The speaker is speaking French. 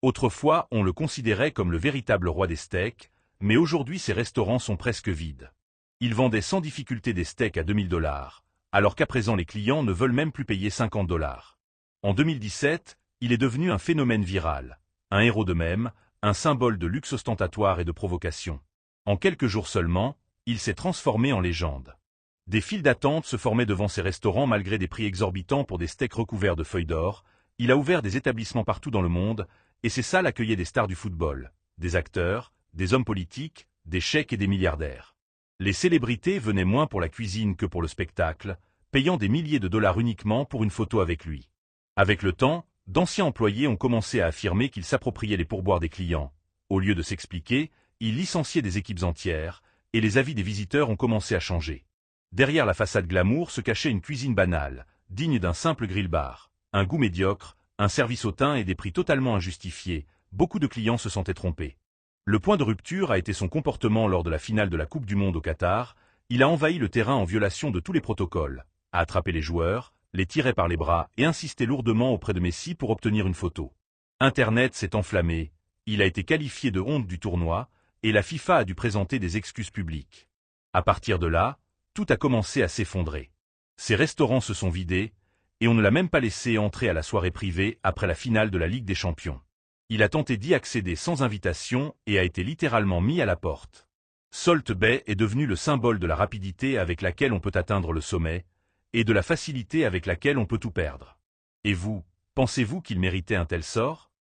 Autrefois, on le considérait comme le véritable roi des steaks, mais aujourd'hui ses restaurants sont presque vides. Il vendait sans difficulté des steaks à 2000 $, alors qu'à présent les clients ne veulent même plus payer 50 $. En 2017, il est devenu un phénomène viral, un héros de mème, un symbole de luxe ostentatoire et de provocation. En quelques jours seulement, il s'est transformé en légende. Des files d'attente se formaient devant ses restaurants malgré des prix exorbitants pour des steaks recouverts de feuilles d'or. Il a ouvert des établissements partout dans le monde, et ces salles accueillaient des stars du football, des acteurs, des hommes politiques, des cheikhs et des milliardaires. Les célébrités venaient moins pour la cuisine que pour le spectacle, payant des milliers de dollars uniquement pour une photo avec lui. Avec le temps, d'anciens employés ont commencé à affirmer qu'ils s'appropriaient les pourboires des clients. Au lieu de s'expliquer, ils licenciaient des équipes entières, et les avis des visiteurs ont commencé à changer. Derrière la façade glamour se cachait une cuisine banale, digne d'un simple grill-bar. Un goût médiocre, un service hautain et des prix totalement injustifiés, beaucoup de clients se sentaient trompés. Le point de rupture a été son comportement lors de la finale de la Coupe du Monde au Qatar. Il a envahi le terrain en violation de tous les protocoles, a attrapé les joueurs, les tirait par les bras et insisté lourdement auprès de Messi pour obtenir une photo. Internet s'est enflammé, il a été qualifié de honte du tournoi, et la FIFA a dû présenter des excuses publiques. À partir de là, tout a commencé à s'effondrer. Ses restaurants se sont vidés, et on ne l'a même pas laissé entrer à la soirée privée après la finale de la Ligue des Champions. Il a tenté d'y accéder sans invitation et a été littéralement mis à la porte. Salt Bae est devenu le symbole de la rapidité avec laquelle on peut atteindre le sommet, et de la facilité avec laquelle on peut tout perdre. Et vous, pensez-vous qu'il méritait un tel sort ?